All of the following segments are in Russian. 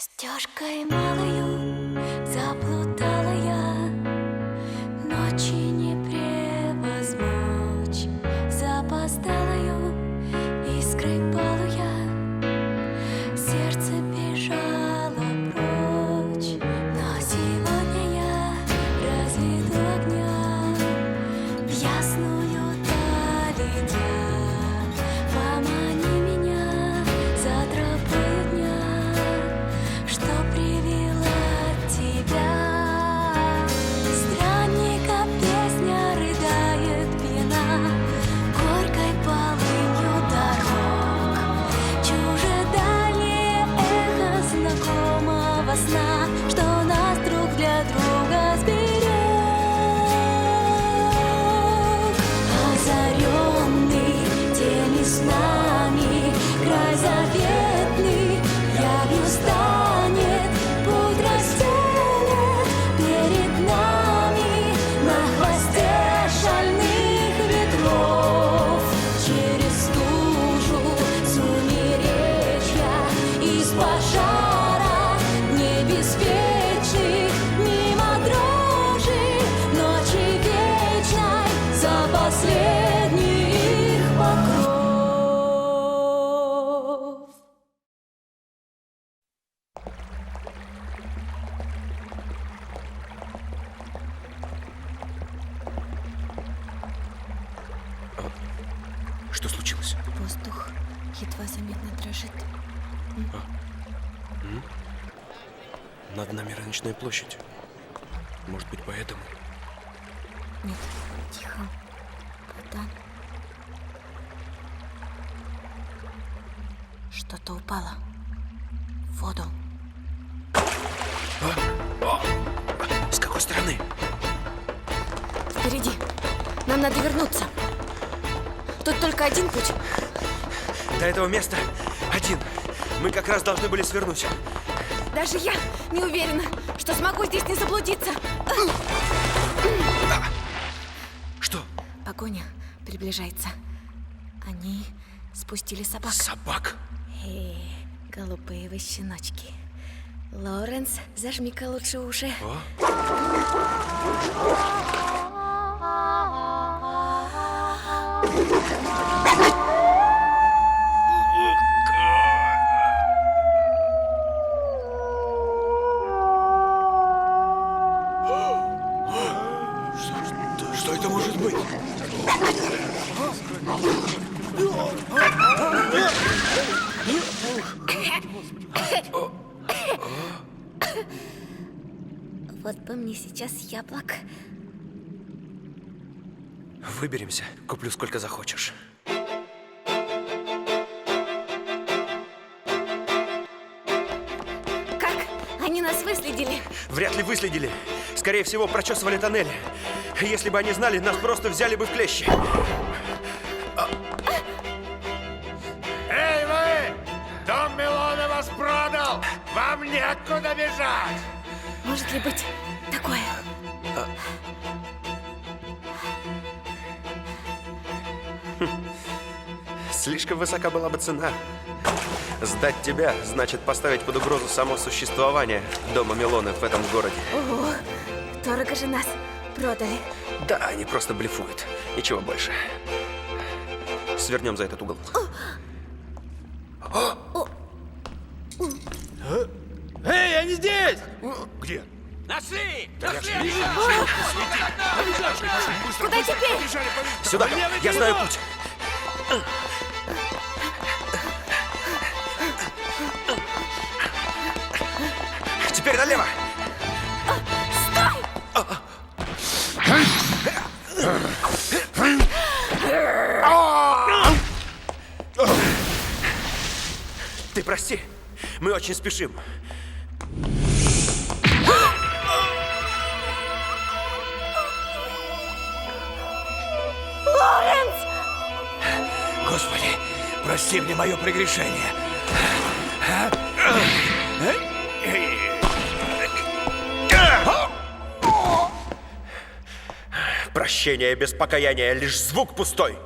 Стежкой малою заплутала я, ночи не превозмочь. Запоздалою искрой палу я, сердце бежало прочь. Но сегодня я разведу огня в ясную даль идя. Помани меня за тропою дня, что привела тебя. Странника песня рыдает пьяна горькой полынью дорог. Чужедальнее эхо знакомого сна, что нас друг для друга сберег. Озаренный теми снами, край заветный явью станет, путь расстелет перед нами на хвосте шальных ветров. Через стужу сумеречья, из пожара небеспечных, мимо дрожи ночи вечной, за последний их покров. Что случилось? Воздух едва заметно дрожит. Над нами рыночная площадь. Может быть, поэтому? Нет, тихо. Вода. Что-то упало в воду. С какой стороны? Впереди. Нам надо вернуться. Тут только один путь. До этого места один. Мы как раз должны были свернуть. Даже я не уверена, что смогу здесь не заблудиться. Что? Погоня приближается. Они спустили собак. Собак? Голубые вы щеночки. Лоренс, зажми-ка лучше уши. Что это может быть? Вот бы мне сейчас яблок. Выберемся. Куплю сколько захочешь. Как? Они нас выследили. Вряд ли выследили. Скорее всего, прочесывали тоннели. Если бы они знали, нас просто взяли бы в клещи. Эй, вы! Дом Мелона вас продал! Вам некуда бежать! Может ли быть такое? Слишком высока была бы цена. Сдать тебя значит поставить под угрозу само существование дома Мелонов в этом городе. Ого, дорого же нас продали. Да, они просто блефуют. Ничего больше. Свернем за этот угол. Эй, они здесь! Где? Нашли! Куда теперь? Сюда! Я знаю путь! Теперь налево! Ты прости, мы очень спешим. Лоренс! Господи, прости мне мое прегрешение. Прощение без покаяния, лишь звук пустой.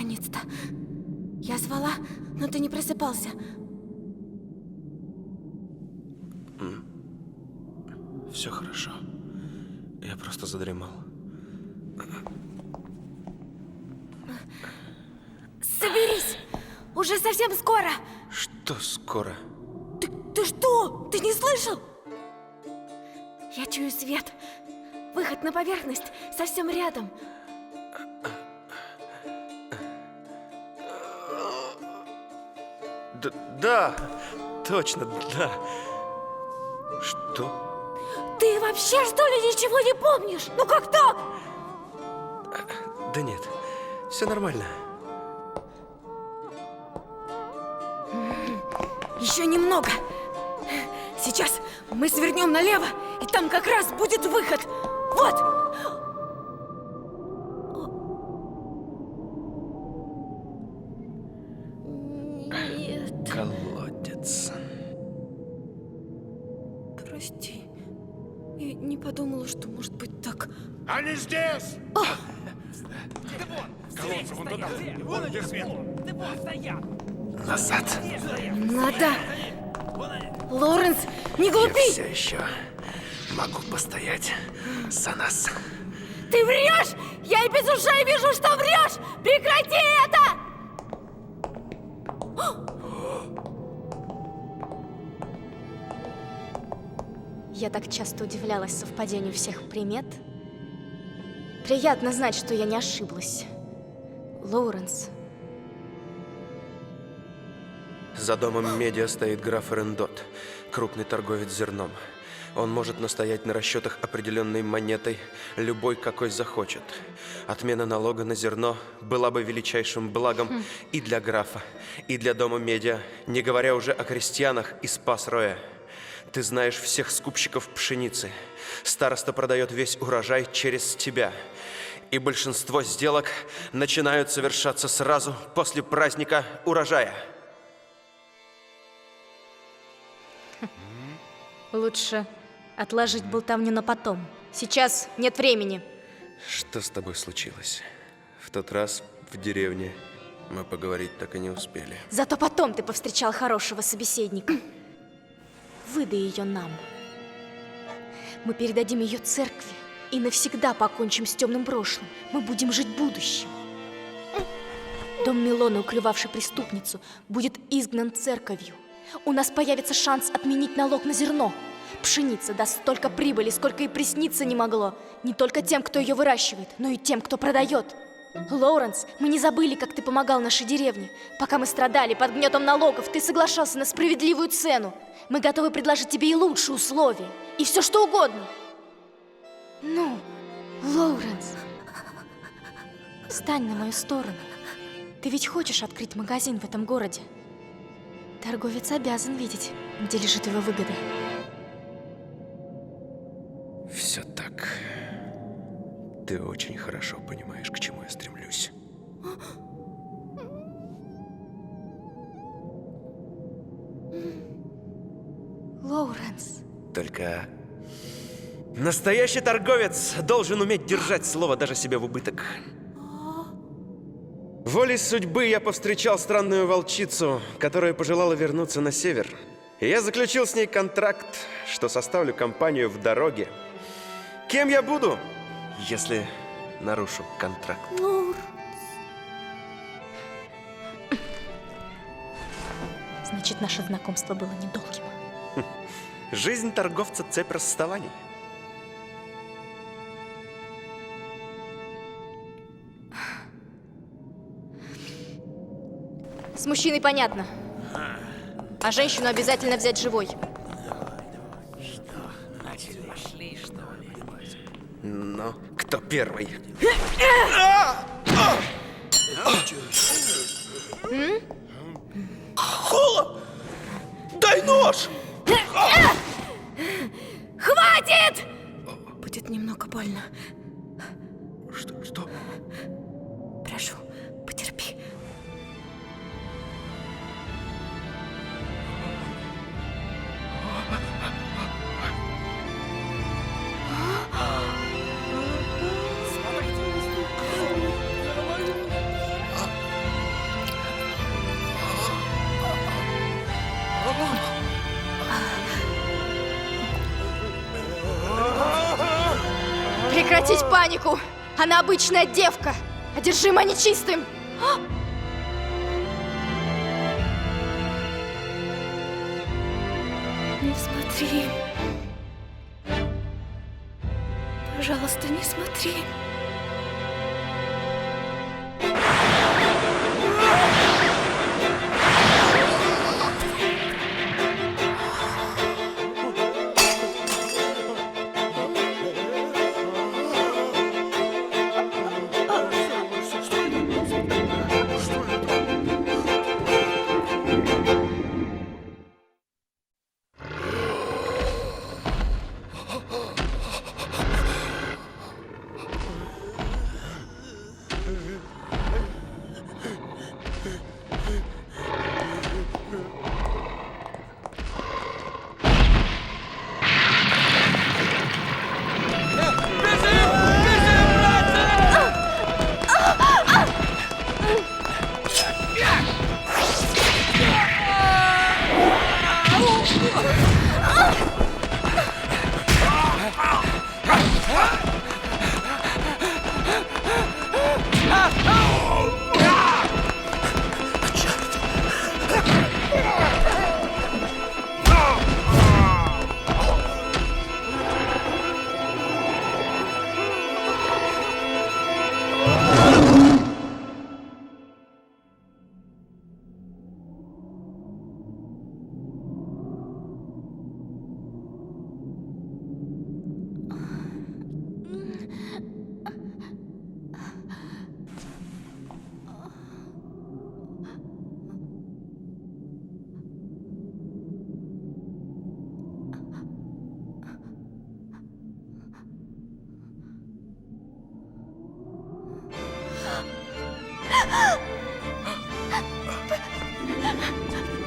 Наконец-то. Я звала, но ты не просыпался. Все хорошо. Я просто задремал. Соберись! Уже совсем скоро! Что скоро? Ты что? Ты не слышал? Я чую свет. Выход на поверхность совсем рядом. Да, точно, да. Что? Ты вообще, что ли, ничего не помнишь? Ну как так? Да нет, все нормально. Еще немного. Сейчас мы свернем налево, и там как раз будет выход. Вот! Нет. Колодец. Прости. Я не подумала, что может быть так. Они здесь! Назад. Надо. Лоуренс, не Я глупи! все еще могу постоять за нас. Ты врешь! Я и без ушей вижу, что врешь! Прекрати это! Я так часто удивлялась совпадению всех примет. Приятно знать, что я не ошиблась. Лоуренс. За домом Медиа стоит граф Эрендот, крупный торговец зерном. Он может настоять на расчетах определенной монетой, любой, какой захочет. Отмена налога на зерно была бы величайшим благом и для графа, и для дома Медиа, не говоря уже о крестьянах из Пас-Роя. Ты знаешь всех скупщиков пшеницы. Староста продает весь урожай через тебя. И большинство сделок начинают совершаться сразу после праздника урожая. Лучше отложить болтовню на потом. Сейчас нет времени. Что с тобой случилось? В тот раз в деревне мы поговорить так и не успели. Зато потом ты повстречал хорошего собеседника. Выдай ее нам. Мы передадим ее церкви и навсегда покончим с темным прошлым. Мы будем жить будущим. Дом Милона, уклевавший преступницу, будет изгнан церковью. У нас появится шанс отменить налог на зерно. Пшеница даст столько прибыли, сколько и присниться не могло. Не только тем, кто ее выращивает, но и тем, кто продает. Лоуренс, мы не забыли, как ты помогал нашей деревне. Пока мы страдали под гнетом налогов, ты соглашался на справедливую цену. Мы готовы предложить тебе и лучшие условия, и все что угодно. Ну, Лоуренс, встань на мою сторону. Ты ведь хочешь открыть магазин в этом городе? Торговец обязан видеть, где лежит его выгода. Все так. Ты очень хорошо понимаешь, к чему я стремлюсь. Лоуренс. Только настоящий торговец должен уметь держать слово даже себе в убыток. Волей судьбы я повстречал странную волчицу, которая пожелала вернуться на север. И я заключил с ней контракт, что составлю компанию в дороге. Кем я буду, если нарушу контракт? Значит, наше знакомство было недолгим. Жизнь торговца — цепь расставаний. С мужчиной понятно. А женщину обязательно взять живой. Но кто первый? Хола! Дай нож! Хватит! Будет немного больно. Что? Прошу, потерпи. Прекратить панику! Она обычная девка, одержима нечистым! Не смотри. Пожалуйста, не смотри.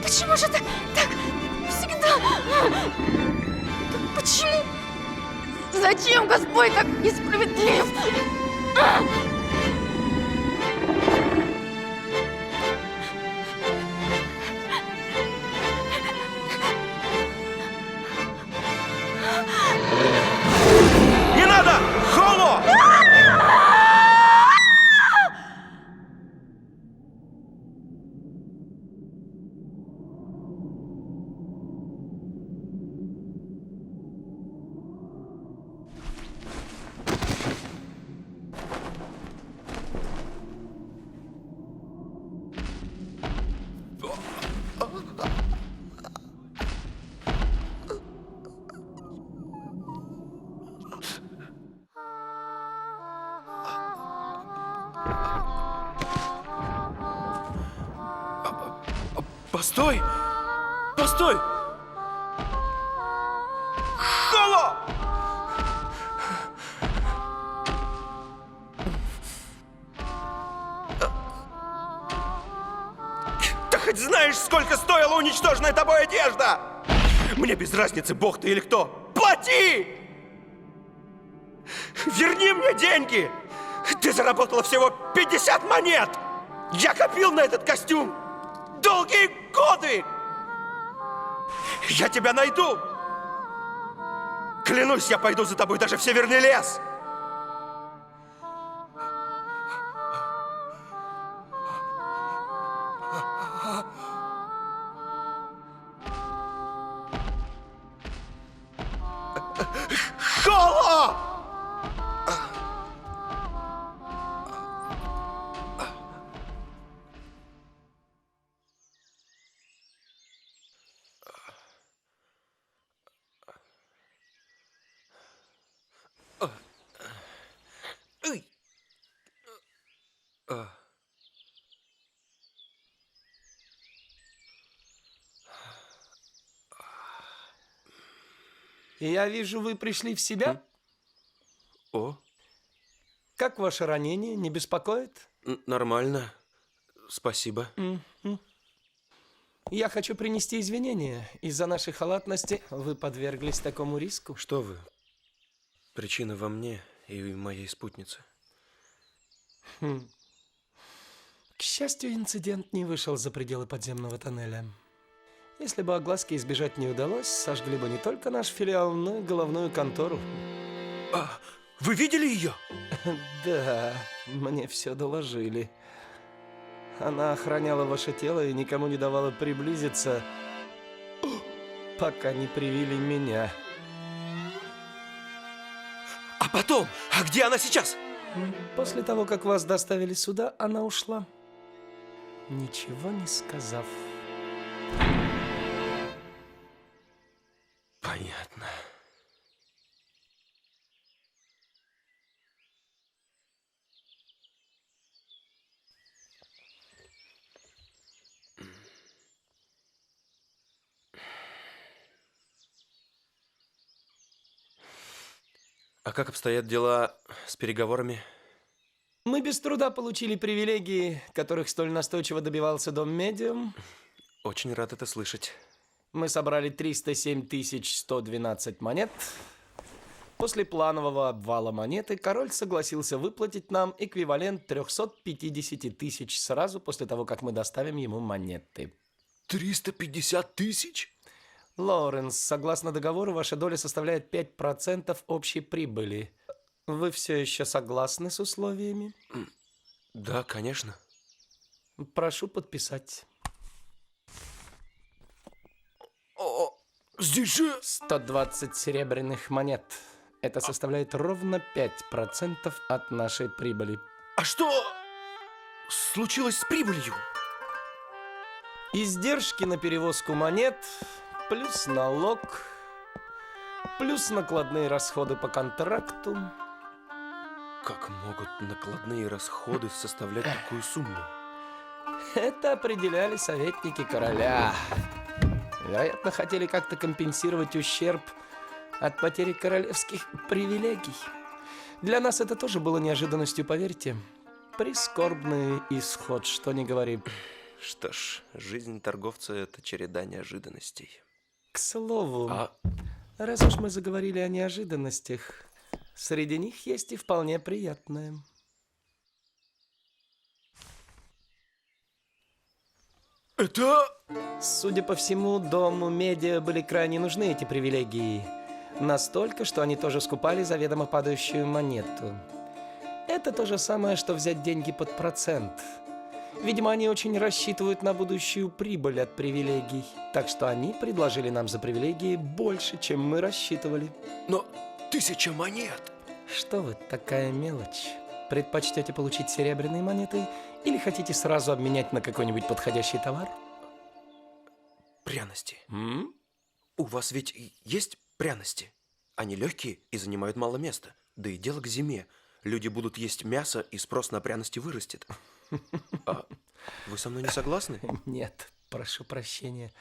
Почему же так всегда? Почему? Зачем Господь так несправедлив? Не надо! Холо! Постой! Постой! Холо! Ты хоть знаешь, сколько стоила уничтоженная тобой одежда? Мне без разницы, бог ты или кто. Плати! Верни мне деньги! Ты заработала всего 50 монет! Я копил на этот костюм долгие годы! Я тебя найду! Клянусь, я пойду за тобой даже в Северный лес! Холо! Я вижу, вы пришли в себя. О, Как ваше ранение? Не беспокоит? нормально. Спасибо. Я хочу принести извинения. Из-за нашей халатности вы подверглись такому риску. Что вы? Причина во мне и моей спутнице. К счастью, инцидент не вышел за пределы подземного тоннеля. Если бы огласки избежать не удалось, сожгли бы не только наш филиал, но и головную контору. Вы видели ее? Да, мне все доложили. Она охраняла ваше тело и никому не давала приблизиться, пока не привели меня. А потом? А где она сейчас? После того, как вас доставили сюда, она ушла, ничего не сказав. Понятно. А как обстоят дела с переговорами? Мы без труда получили привилегии, которых столь настойчиво добивался Дом Медиум. Очень рад это слышать. Мы собрали 307 112 монет. После планового обвала монеты король согласился выплатить нам эквивалент 350 тысяч сразу после того, как мы доставим ему монеты. 350 тысяч? Лоуренс, согласно договору, ваша доля составляет 5% общей прибыли. Вы все еще согласны с условиями? Да, конечно. Прошу подписать. О, здесь же... 120 серебряных монет. Это составляет ровно 5% от нашей прибыли. А что случилось с прибылью? Издержки на перевозку монет, плюс налог, плюс накладные расходы по контракту. Как могут накладные расходы составлять такую сумму? Это определяли советники короля. Вероятно, хотели как-то компенсировать ущерб от потери королевских привилегий. Для нас это тоже было неожиданностью, поверьте. Прискорбный исход, что ни говори. Что ж, жизнь торговца — это череда неожиданностей. К слову, А раз уж мы заговорили о неожиданностях, среди них есть и вполне приятное. это... Судя по всему, Дому Медиа были крайне нужны эти привилегии. Настолько, что они тоже скупали заведомо падающую монету. Это то же самое, что взять деньги под процент. Видимо, они очень рассчитывают на будущую прибыль от привилегий. Так что они предложили нам за привилегии больше, чем мы рассчитывали. Но 1000 монет! Что вы, такая мелочь. Предпочтете получить серебряные монеты или хотите сразу обменять на какой-нибудь подходящий товар? Пряности. У вас ведь есть пряности? Они легкие и занимают мало места. Да и дело к зиме. Люди будут есть мясо, и спрос на пряности вырастет. А вы со мной не согласны? Нет, прошу прощения.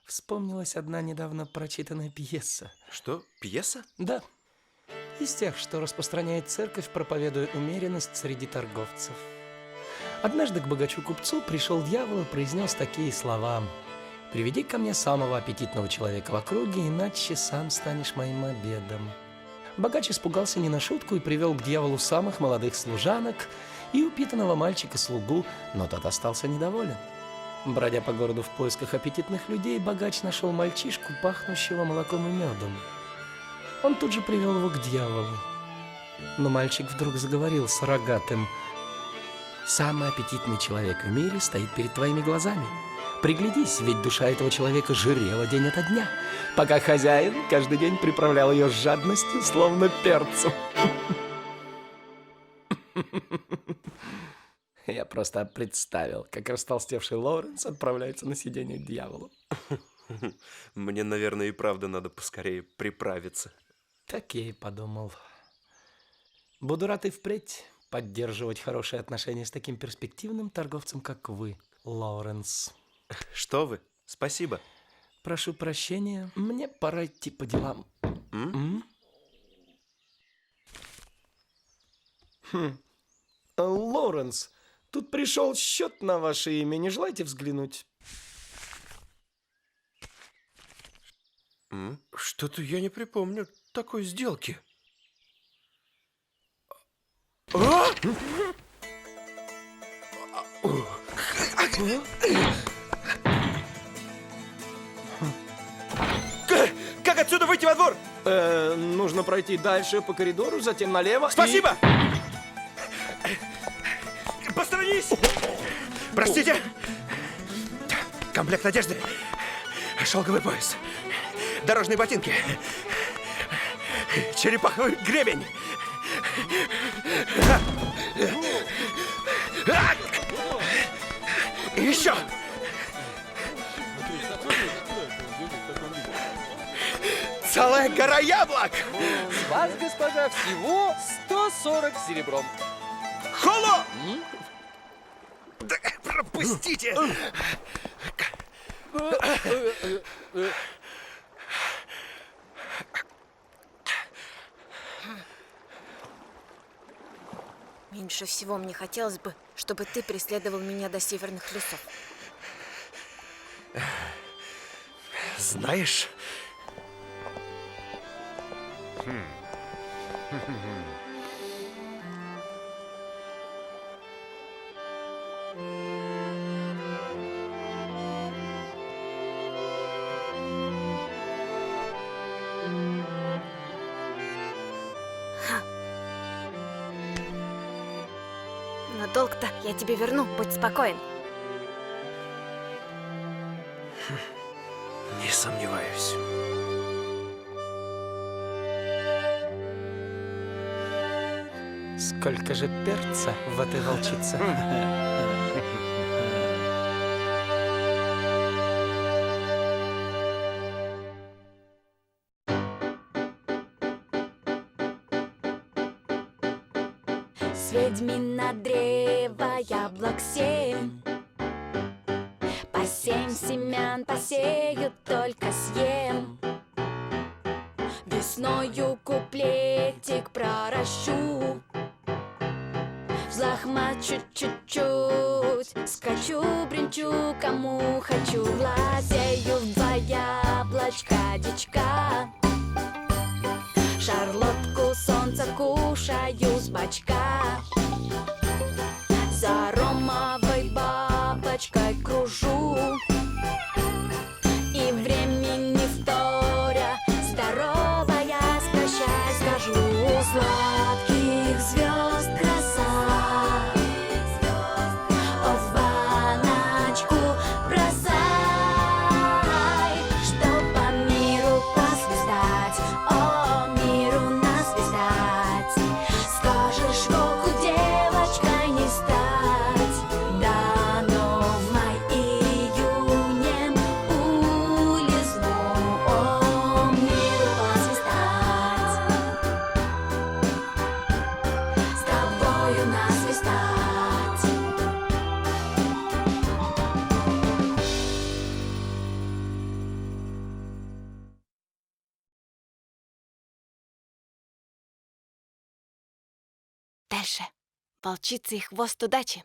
Вспомнилась одна недавно прочитанная пьеса. Что, пьеса? Да, из тех, что распространяет церковь, проповедуя умеренность среди торговцев. Однажды к богачу-купцу пришел дьявол и произнес такие слова: «Приведи ко мне самого аппетитного человека в округе, иначе сам станешь моим обедом». Богач испугался не на шутку и привел к дьяволу самых молодых служанок и упитанного мальчика-слугу, но тот остался недоволен. Бродя по городу в поисках аппетитных людей, богач нашел мальчишку, пахнущего молоком и медом. Он тут же привел его к дьяволу. Но мальчик вдруг заговорил с рогатым: «Самый аппетитный человек в мире стоит перед твоими глазами. Приглядись, ведь душа этого человека жирела день ото дня, пока хозяин каждый день приправлял ее с жадностью, словно перцем». Я просто представил, как растолстевший Лоуренс отправляется на сиденье к дьяволу. Мне, наверное, и правда надо поскорее приправиться. Так я и подумал. Буду рад и впредь поддерживать хорошие отношения с таким перспективным торговцем, как вы, Лоуренс. Что вы? Спасибо. Прошу прощения, мне пора идти по делам. Лоуренс, тут пришел счет на ваше имя, не желаете взглянуть? Что-то я не припомню такой сделки. Как отсюда выйти во двор? Нужно пройти дальше по коридору, затем налево. Спасибо! Посторонись! Простите! Комплект одежды. Шелковый пояс. Дорожные ботинки. Черепаховый гребень. И еще. Целая гора яблок. С вас, госпожа, всего 140 серебром. Холо! Да пропустите! Меньше всего мне хотелось бы, чтобы ты преследовал меня до северных лесов. Знаешь... Но долг-то я тебе верну, будь спокоен. Не сомневаюсь. Сколько же перца в этой волчице. С ведьмина древа яблок 7. По 7 семян посею, только съем. Весною куплетик проращу, взлохмачу чуть-чуть, скачу, бренчу, кому хочу, глазею в 2 яблочка дичка. Шарлотку солнца кушаю с бочка. За ромовой бабочкой кружу, и времени вторя, здоровая прощай скажу. Сладких звезд краса, о, в баночку бросай, чтоб по миру посвистать, о, миру насвистать. Скажешь волку девочкой не стать, да, но в май-июне улизну, о, миру посвистать, с тобою насвистать. Дальше. Волчица и хвост удачи.